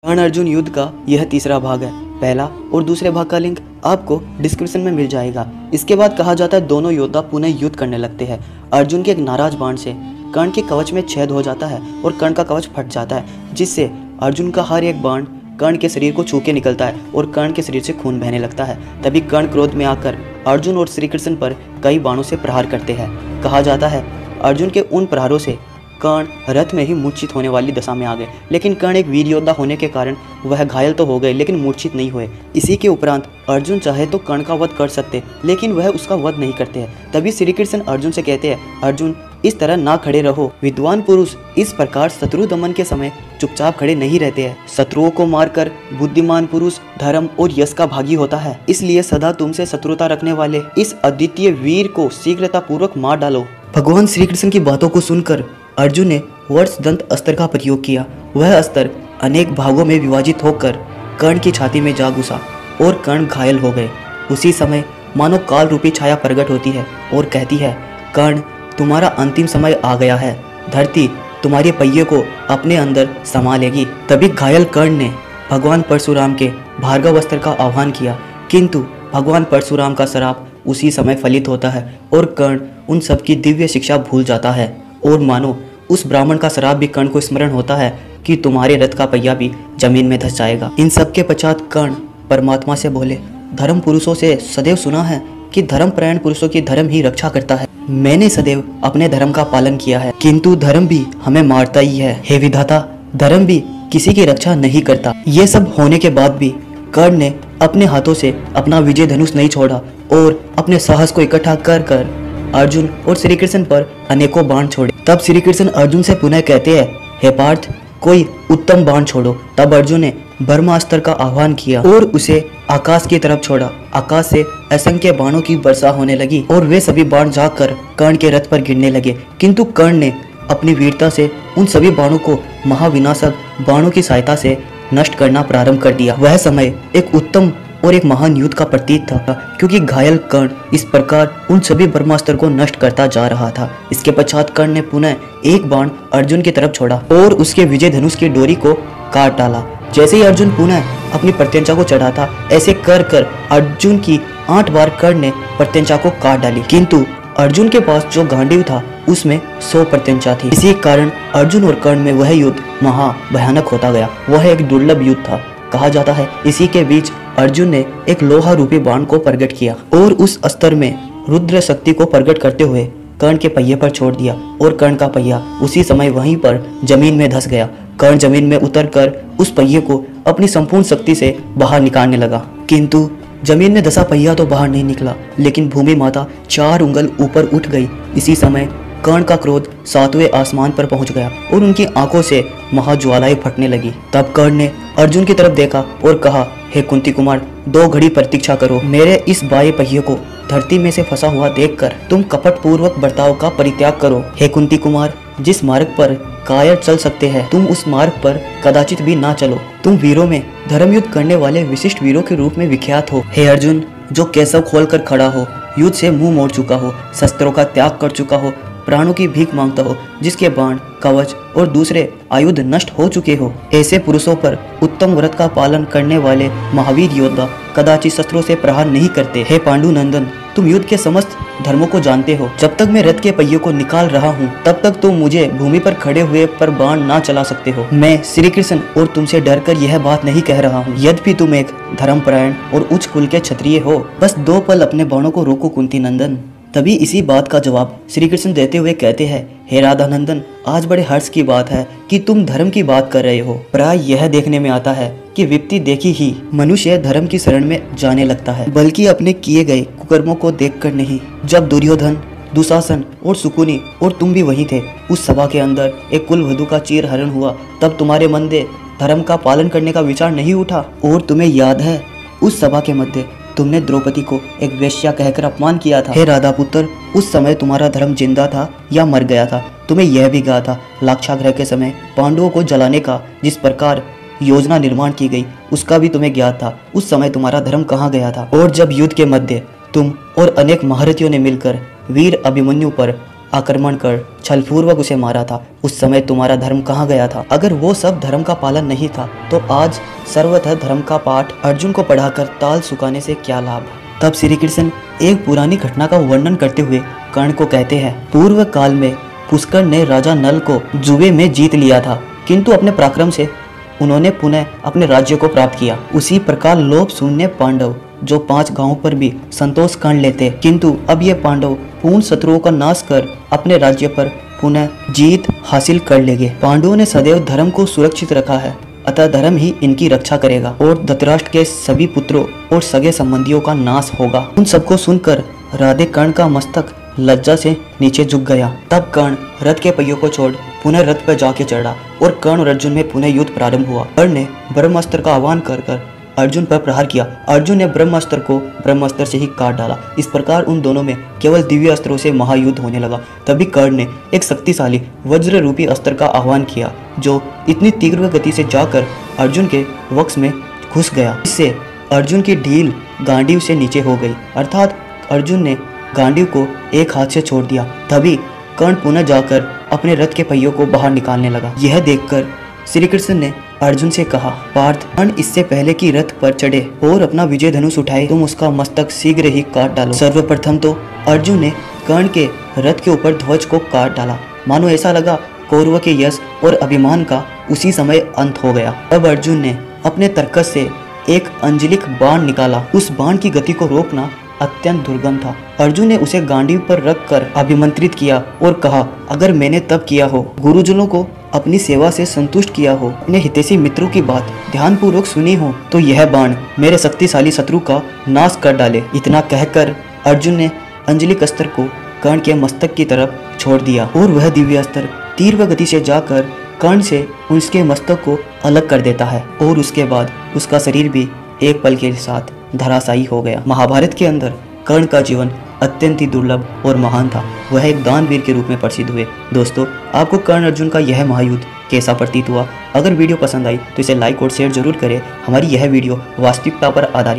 कर्ण अर्जुन युद्ध का यह तीसरा भाग है। पहला और दूसरे भाग का लिंक आपको डिस्क्रिप्शन में मिल जाएगा। इसके बाद कहा जाता है दोनों योद्धा पुनः युद्ध करने लगते हैं। अर्जुन के एक नाराज बाण से कर्ण के कवच में छेद हो जाता है और कर्ण का कवच फट जाता है, जिससे अर्जुन का हर एक बाण कर्ण के शरीर को छू के निकलता है और कर्ण के शरीर से खून बहने लगता है। तभी कर्ण क्रोध में आकर अर्जुन और श्री कृष्ण पर कई बाणों से प्रहार करते हैं। कहा जाता है अर्जुन के उन प्रहारों से कर्ण रथ में ही मूर्छित होने वाली दशा में आ गए, लेकिन कर्ण एक वीर योद्धा होने के कारण वह घायल तो हो गए लेकिन मूर्छित नहीं हुए। इसी के उपरांत अर्जुन चाहे तो कर्ण का वध कर सकते, लेकिन वह उसका वध नहीं करते हैं। तभी श्री कृष्ण अर्जुन से कहते हैं, अर्जुन इस तरह ना खड़े रहो। विद्वान पुरुष इस प्रकार शत्रु दमन के समय चुपचाप खड़े नहीं रहते हैं। शत्रुओं को मारकर बुद्धिमान पुरुष धर्म और यश का भागी होता है। इसलिए सदा तुमसे शत्रुता रखने वाले इस अद्वितीय वीर को शीघ्रता पूर्वक मार डालो। भगवान श्री कृष्ण की बातों को सुनकर अर्जुन ने वर्षदंत अस्त्र का प्रयोग किया। वह अस्त्र अनेक भागों में विभाजित होकर कर्ण की छाती में जा घुसा और कर्ण घायल हो गए। उसी समय मानो काल रूपी छाया प्रकट होती है और कहती है, कर्ण तुम्हारा अंतिम समय आ गया है। धरती तुम्हारे पहिए को अपने अंदर समा लेगी। तभी घायल कर्ण ने भगवान परशुराम के भार्गव अस्त्र का आह्वान किया, किंतु भगवान परशुराम का श्राप उसी समय फलित होता है और कर्ण उन सबकी दिव्य शिक्षा भूल जाता है। और मानो उस ब्राह्मण का श्राप भी कर्ण को स्मरण होता है कि तुम्हारे रथ का पहिया भी जमीन में धंस जाएगा। इन सब के पश्चात कर्ण परमात्मा से बोले, धर्म पुरुषों से सदैव सुना है कि धर्मपरायण पुरुषों की धर्म ही रक्षा करता है। मैंने सदैव अपने धर्म का पालन किया है, किंतु धर्म भी हमें मारता ही है। हे विधाता, धर्म भी किसी की रक्षा नहीं करता। ये सब होने के बाद भी कर्ण ने अपने हाथों से अपना विजय धनुष नहीं छोड़ा और अपने साहस को इकट्ठा कर कर अर्जुन और श्री कृष्ण पर अनेकों बाण छोड़े। तब श्री कृष्ण अर्जुन से पुनः कहते हैं, हे पार्थ, कोई उत्तम बाण छोड़ो। तब अर्जुन ने ब्रह्मास्त्र का आह्वान किया और उसे आकाश की तरफ छोड़ा। आकाश से असंख्य बाणों की वर्षा होने लगी और वे सभी बाण जाकर कर्ण के रथ पर गिरने लगे, किंतु कर्ण ने अपनी वीरता से उन सभी बाणों को महाविनाशक बाणों की सहायता से नष्ट करना प्रारंभ कर दिया। वह समय एक उत्तम और एक महान युद्ध का प्रतीक था, क्योंकि घायल कर्ण इस प्रकार उन सभी ब्रह्मास्त्र को नष्ट करता जा रहा था। इसके पश्चात कर्ण ने पुनः एक बाण अर्जुन की तरफ छोड़ा और उसके विजय धनुष की डोरी को काट डाला। जैसे ही अर्जुन पुनः अपनी प्रत्यंचा को चढ़ा था, ऐसे कर कर अर्जुन की 8 बार कर्ण ने प्रत्यंचा को काट डाली, किंतु अर्जुन के पास जो गांडीव था उसमें 100 प्रत्यंचा थी। इसी कारण अर्जुन और कर्ण में वह युद्ध महा भयानक होता गया। वह एक दुर्लभ युद्ध था। कहा जाता है इसी के बीच अर्जुन ने एक लोहा रूपी बाण को प्रकट किया और उस अस्त्र में रुद्र शक्ति को प्रकट करते हुए कर्ण के पहिए पर छोड़ दिया और कर्ण का पहिया उसी समय वहीं पर जमीन में धंस गया। कर्ण जमीन में उतरकर उस पहिए को अपनी संपूर्ण शक्ति से बाहर निकालने लगा, किंतु जमीन में धंसा पहिया तो बाहर नहीं निकला, लेकिन भूमि माता 4 उंगल ऊपर उठ गई। इसी समय कर्ण का क्रोध 7वें आसमान पर पहुंच गया और उनकी आंखों से महाज्वालाएं फटने लगी। तब कर्ण ने अर्जुन की तरफ देखा और कहा, हे कुंती कुमार, 2 घड़ी प्रतीक्षा करो। मेरे इस बाएं पहिए को धरती में से फंसा हुआ देखकर तुम कपट पूर्वक बर्ताव का परित्याग करो। हे कुंती कुमार, जिस मार्ग पर कायर चल सकते हैं तुम उस मार्ग पर कदाचित भी ना चलो। तुम वीरों में धर्म युद्ध करने वाले विशिष्ट वीरों के रूप में विख्यात हो। हे अर्जुन, जो केसव खोल कर खड़ा हो, युद्ध से मुंह मोड़ चुका हो, शस्त्रों का त्याग कर चुका हो, प्राणों की भीख मांगता हो, जिसके बाण, कवच और दूसरे आयुध नष्ट हो चुके हो, ऐसे पुरुषों पर उत्तम व्रत का पालन करने वाले महावीर योद्धा कदाचित शस्त्रों से प्रहार नहीं करते। हे पांडु नंदन, तुम युद्ध के समस्त धर्मों को जानते हो। जब तक मैं रथ के पहिए को निकाल रहा हूँ तब तक तुम मुझे भूमि पर खड़े हुए पर बाण ना चला सकते हो। मैं श्री कृष्ण और तुमसे डरकर यह बात नहीं कह रहा हूँ। यद्यपि तुम एक धर्मपरायण और उच्च कुल के क्षत्रिय हो, बस 2 पल अपने बाणों को रोको कुंती नंदन। तभी इसी बात का जवाब श्री कृष्ण देते हुए कहते हैं, हे राधा नंदन, आज बड़े हर्ष की बात है कि तुम धर्म की बात कर रहे हो। प्राय यह देखने में आता है कि विपत्ति देखी ही मनुष्य धर्म की शरण में जाने लगता है, बल्कि अपने किए गए कुकर्मों को देखकर नहीं। जब दुर्योधन, दुशासन और सुकुनी और तुम भी वहीं थे, उस सभा के अंदर एक कुलवधू का चीर हरण हुआ, तब तुम्हारे मन में धर्म का पालन करने का विचार नहीं उठा। और तुम्हें याद है उस सभा के मध्य तुमने द्रौपदी को एक वेश्या कहकर अपमान किया था। हे राधा पुत्र, उस समय तुम्हारा धर्म जिंदा था या मर गया था? तुम्हें यह भी कहा था लाक्षागृह के समय पांडवों को जलाने का जिस प्रकार योजना निर्माण की गई उसका भी तुम्हें ज्ञात था। उस समय तुम्हारा धर्म कहाँ गया था? और जब युद्ध के मध्य तुम और अनेक महारथियों ने मिलकर वीर अभिमन्यु पर आक्रमण कर छलपूर्वक उसे मारा था, उस समय तुम्हारा धर्म कहाँ गया था? अगर वो सब धर्म का पालन नहीं था तो आज सर्वथा धर्म का पाठ अर्जुन को पढ़ाकर ताल सुखाने से क्या लाभ? तब श्री कृष्ण एक पुरानी घटना का वर्णन करते हुए कर्ण को कहते हैं, पूर्व काल में पुष्कर ने राजा नल को जुए में जीत लिया था, किंतु अपने पराक्रम से उन्होंने पुनः अपने राज्य को प्राप्त किया। उसी प्रकार लोभ शून्य पांडव जो 5 गांवों पर भी संतोष कान लेते, किंतु अब ये पांडव पूर्ण शत्रुओं का नाश कर अपने राज्य पर पुनः जीत हासिल कर लेंगे। पांडवों ने सदैव धर्म को सुरक्षित रखा है, अतः धर्म ही इनकी रक्षा करेगा और धृतराष्ट्र के सभी पुत्रों और सगे संबंधियों का नाश होगा। उन सबको सुनकर राधे कर्ण का मस्तक लज्जा से नीचे झुक गया। तब कर्ण रथ के पहियों को छोड़ पुनः रथ पर जाके चढ़ा और कर्ण और अर्जुन में पुनः युद्ध प्रारंभ हुआ। कर्ण ने ब्रह्मास्त्र का आह्वान कर अर्जुन पर प्रहार किया। अर्जुन ने ब्रह्मास्त्र को ब्रह्मास्त्र से ही काट डाला। इस प्रकार उन दोनों में केवल दिव्य अस्त्रों से महायुद्ध होने लगा। तभी कर्ण ने एक शक्तिशाली वज्र रूपी अस्त्र का आह्वान किया जो इतनी तीव्र गति से जाकर अर्जुन के वक्ष में घुस गया। इससे अर्जुन की ढील गांडीव से नीचे हो गई, अर्थात अर्जुन ने गांडीव को एक हाथ से छोड़ दिया। तभी कर्ण पुनः जाकर अपने रथ के पहियों को बाहर निकालने लगा। यह देखकर श्री कृष्ण ने अर्जुन से कहा, पार्थ, कर्ण इससे पहले कि रथ पर चढ़े और अपना विजय धनुष उठाए तुम उसका मस्तक शीघ्र ही काट डालो। सर्वप्रथम तो अर्जुन ने कर्ण के रथ के ऊपर ध्वज को काट डाला। मानो ऐसा लगा कौरवों के यश और अभिमान का उसी समय अंत हो गया। तब अर्जुन ने अपने तरकस से एक अंजलिक बाण निकाला। उस बाण की गति को रोकना अत्यंत दुर्गम था। अर्जुन ने उसे गांडीव पर रख कर अभिमंत्रित किया और कहा, अगर मैंने तब किया हो, गुरुजनों को अपनी सेवा से संतुष्ट किया हो, अपने हितैषी मित्रों की बात ध्यानपूर्वक सुनी हो, तो यह बाण मेरे शक्तिशाली शत्रु का नाश कर डाले। इतना कहकर अर्जुन ने अंजलिक अस्त्र को कर्ण के मस्तक की तरफ छोड़ दिया और वह दिव्य अस्त्र तीव्र गति से जाकर कर्ण से उसके मस्तक को अलग कर देता है और उसके बाद उसका शरीर भी एक पल के साथ धराशायी हो गया। महाभारत के अंदर कर्ण का जीवन अत्यंत ही दुर्लभ और महान था। वह एक दानवीर के रूप में प्रसिद्ध हुए। दोस्तों, आपको कर्ण अर्जुन का यह महायुद्ध कैसा प्रतीत हुआ? अगर वीडियो पसंद आई तो इसे लाइक और शेयर जरूर करें। हमारी यह वीडियो वास्तविकता पर आधारित